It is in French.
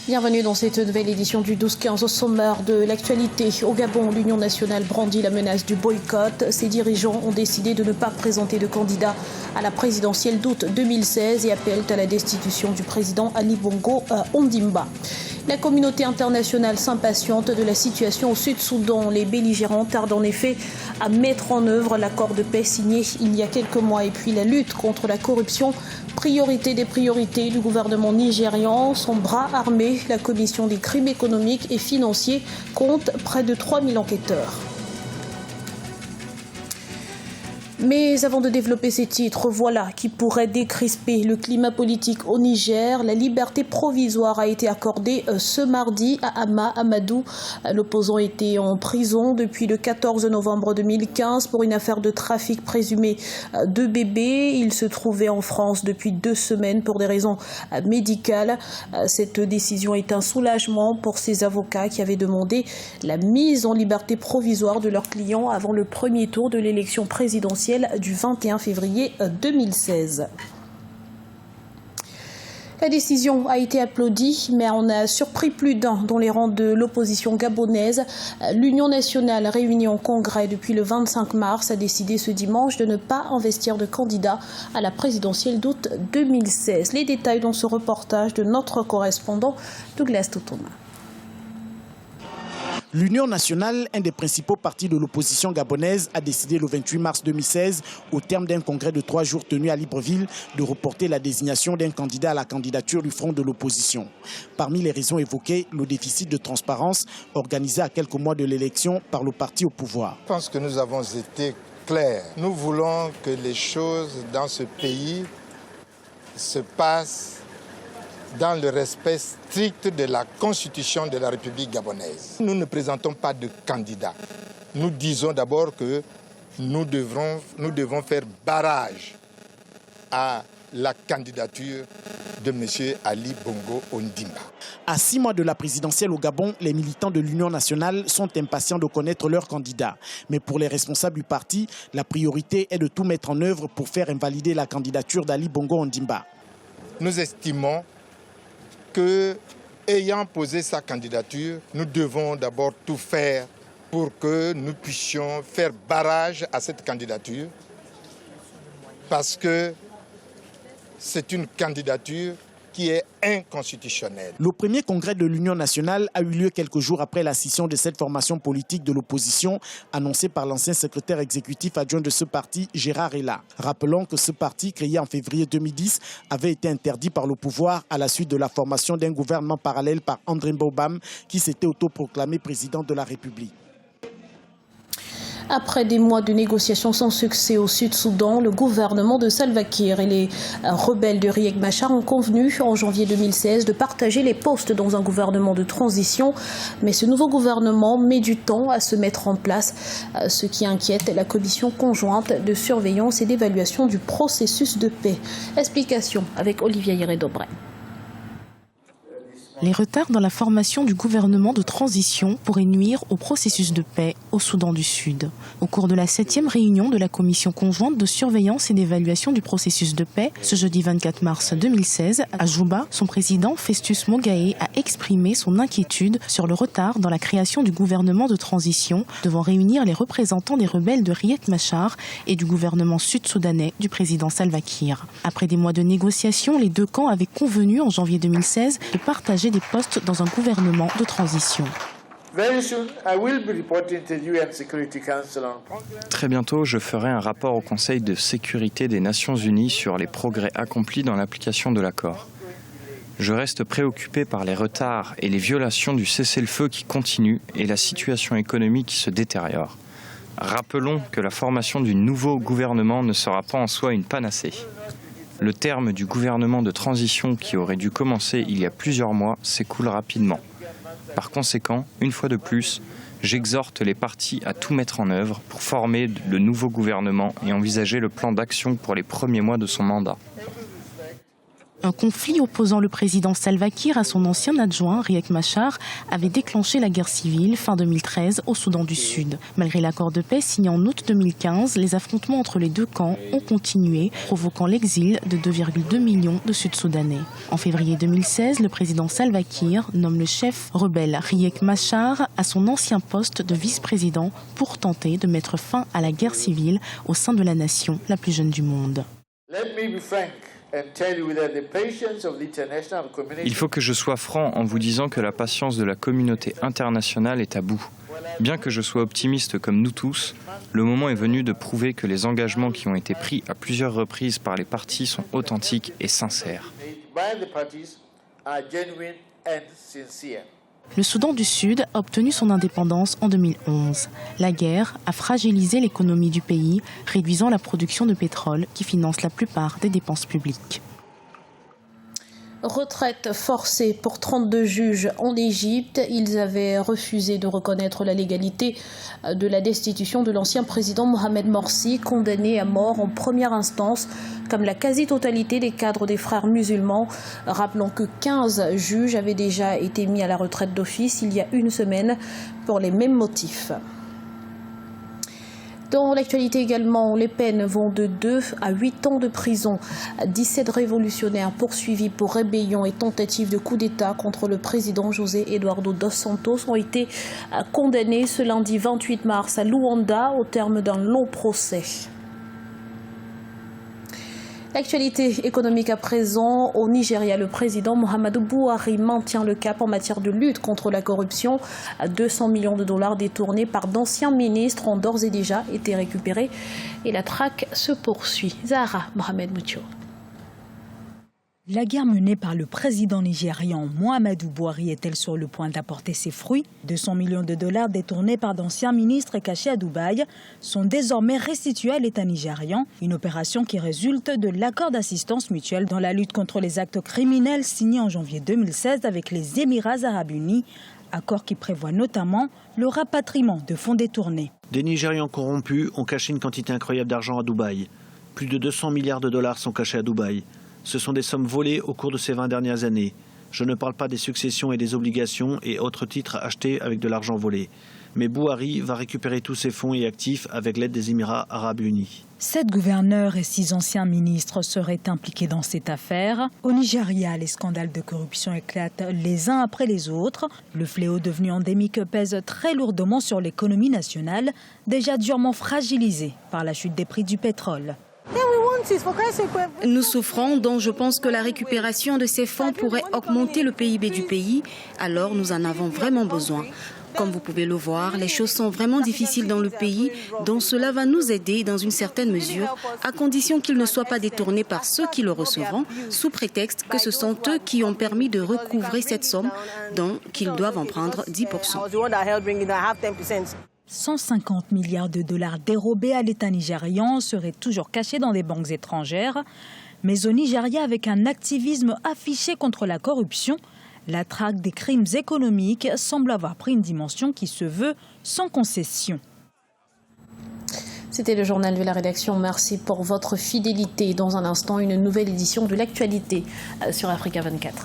Bienvenue dans cette nouvelle édition du 12-15 au sommaire de l'actualité. Au Gabon, l'Union nationale brandit la menace du boycott. Ses dirigeants ont décidé de ne pas présenter de candidat à la présidentielle d'août 2016 et appellent à la destitution du président Ali Bongo Ondimba. La communauté internationale s'impatiente de la situation au Sud-Soudan. Les belligérants tardent en effet à mettre en œuvre l'accord de paix signé il y a quelques mois. Et puis la lutte contre la corruption, priorité des priorités du gouvernement nigérian. Son bras armé, la commission des crimes économiques et financiers, compte près de 3000 enquêteurs. Mais avant de développer ces titres, voilà qui pourrait décrisper le climat politique au Niger. La liberté provisoire a été accordée ce mardi à Hama Amadou. L'opposant était en prison depuis le 14 novembre 2015 pour une affaire de trafic présumé de bébés. Il se trouvait en France depuis 2 semaines pour des raisons médicales. Cette décision est un soulagement pour ces avocats qui avaient demandé la mise en liberté provisoire de leurs clients avant le premier tour de l'élection présidentielle du 21 février 2016. La décision a été applaudie, mais on a surpris plus d'un dans les rangs de l'opposition gabonaise. L'Union nationale, réunie en congrès depuis le 25 mars, a décidé ce dimanche de ne pas investir de candidat à la présidentielle d'août 2016. Les détails dans ce reportage de notre correspondant Douglas Totoma. L'Union nationale, un des principaux partis de l'opposition gabonaise, a décidé le 28 mars 2016, au terme d'un congrès de 3 jours tenu à Libreville, de reporter la désignation d'un candidat à la candidature du front de l'opposition. Parmi les raisons évoquées, le déficit de transparence organisé à quelques mois de l'élection par le parti au pouvoir. Je pense que nous avons été clairs. Nous voulons que les choses dans ce pays se passent dans le respect strict de la Constitution de la République gabonaise. Nous ne présentons pas de candidat. Nous disons d'abord que nous devons faire barrage à la candidature de M. Ali Bongo Ondimba. À 6 mois de la présidentielle au Gabon, les militants de l'Union nationale sont impatients de connaître leur candidat. Mais pour les responsables du parti, la priorité est de tout mettre en œuvre pour faire invalider la candidature d'Ali Bongo Ondimba. Nous estimons que, ayant posé sa candidature, nous devons d'abord tout faire pour que nous puissions faire barrage à cette candidature, parce que c'est une candidature qui est inconstitutionnelle. Le premier congrès de l'Union nationale a eu lieu quelques jours après la scission de cette formation politique de l'opposition annoncée par l'ancien secrétaire exécutif adjoint de ce parti, Gérard Ella. Rappelons que ce parti, créé en février 2010, avait été interdit par le pouvoir à la suite de la formation d'un gouvernement parallèle par André Mbobam qui s'était autoproclamé président de la République. Après des mois de négociations sans succès au Sud-Soudan, le gouvernement de Salva Kiir et les rebelles de Riek Machar ont convenu en janvier 2016 de partager les postes dans un gouvernement de transition. Mais ce nouveau gouvernement met du temps à se mettre en place, ce qui inquiète la commission conjointe de surveillance et d'évaluation du processus de paix. Explication avec Olivier Hiré-Dobré. Les retards dans la formation du gouvernement de transition pourraient nuire au processus de paix au Soudan du Sud. Au cours de la 7e réunion de la commission conjointe de surveillance et d'évaluation du processus de paix, ce jeudi 24 mars 2016, à Juba, son président Festus Mogae a exprimé son inquiétude sur le retard dans la création du gouvernement de transition, devant réunir les représentants des rebelles de Riek Machar et du gouvernement sud-soudanais du président Salva Kiir. Après des mois de négociations, les deux camps avaient convenu en janvier 2016 de partager des postes dans un gouvernement de transition. Très bientôt, je ferai un rapport au Conseil de sécurité des Nations Unies sur les progrès accomplis dans l'application de l'accord. Je reste préoccupé par les retards et les violations du cessez-le-feu qui continuent et la situation économique qui se détériore. Rappelons que la formation du nouveau gouvernement ne sera pas en soi une panacée. Le terme du gouvernement de transition qui aurait dû commencer il y a plusieurs mois s'écoule rapidement. Par conséquent, une fois de plus, j'exhorte les partis à tout mettre en œuvre pour former le nouveau gouvernement et envisager le plan d'action pour les premiers mois de son mandat. Un conflit opposant le président Salva Kiir à son ancien adjoint Riek Machar avait déclenché la guerre civile fin 2013 au Soudan du Sud. Malgré l'accord de paix signé en août 2015, les affrontements entre les deux camps ont continué, provoquant l'exil de 2,2 millions de Sud-Soudanais. En février 2016, le président Salva Kiir nomme le chef rebelle Riek Machar à son ancien poste de vice-président pour tenter de mettre fin à la guerre civile au sein de la nation la plus jeune du monde. Il faut que je sois franc en vous disant que la patience de la communauté internationale est à bout. Bien que je sois optimiste comme nous tous, le moment est venu de prouver que les engagements qui ont été pris à plusieurs reprises par les parties sont authentiques et sincères. Le Soudan du Sud a obtenu son indépendance en 2011. La guerre a fragilisé l'économie du pays, réduisant la production de pétrole qui finance la plupart des dépenses publiques. Retraite forcée pour 32 juges en Égypte. Ils avaient refusé de reconnaître la légalité de la destitution de l'ancien président Mohamed Morsi, condamné à mort en première instance, comme la quasi-totalité des cadres des frères musulmans. Rappelons que 15 juges avaient déjà été mis à la retraite d'office il y a une semaine pour les mêmes motifs. Dans l'actualité également, les peines vont de 2 à 8 ans de prison. 17 révolutionnaires poursuivis pour rébellion et tentative de coup d'État contre le président José Eduardo dos Santos ont été condamnés ce lundi 28 mars à Luanda au terme d'un long procès. L'actualité économique à présent, au Nigeria, le président Muhammadu Buhari maintient le cap en matière de lutte contre la corruption. 200 millions de dollars détournés par d'anciens ministres ont d'ores et déjà été récupérés et la traque se poursuit. Zahra Mohamed Moucho. La guerre menée par le président nigérian Muhammadu Buhari est-elle sur le point d'apporter ses fruits? 200 millions de dollars détournés par d'anciens ministres et cachés à Dubaï sont désormais restitués à l'État nigérian. Une opération qui résulte de l'accord d'assistance mutuelle dans la lutte contre les actes criminels signé en janvier 2016 avec les Émirats arabes unis. Accord qui prévoit notamment le rapatriement de fonds détournés. Des Nigérians corrompus ont caché une quantité incroyable d'argent à Dubaï. Plus de 200 milliards de dollars sont cachés à Dubaï. Ce sont des sommes volées au cours de ces 20 dernières années. Je ne parle pas des successions et des obligations et autres titres achetés avec de l'argent volé. Mais Buhari va récupérer tous ses fonds et actifs avec l'aide des Émirats arabes unis. 7 gouverneurs et 6 anciens ministres seraient impliqués dans cette affaire. Au Nigeria, les scandales de corruption éclatent les uns après les autres. Le fléau devenu endémique pèse très lourdement sur l'économie nationale, déjà durement fragilisée par la chute des prix du pétrole. Nous souffrons, donc je pense que la récupération de ces fonds pourrait augmenter le PIB du pays, alors nous en avons vraiment besoin. Comme vous pouvez le voir, les choses sont vraiment difficiles dans le pays, donc cela va nous aider dans une certaine mesure, à condition qu'ils ne soient pas détournés par ceux qui le recevront, sous prétexte que ce sont eux qui ont permis de recouvrer cette somme, donc qu'ils doivent en prendre 10%. 150 milliards de dollars dérobés à l'État nigérian seraient toujours cachés dans des banques étrangères. Mais au Nigeria, avec un activisme affiché contre la corruption, la traque des crimes économiques semble avoir pris une dimension qui se veut sans concession. C'était le journal de la rédaction. Merci pour votre fidélité. Dans un instant, une nouvelle édition de l'actualité sur Africa 24.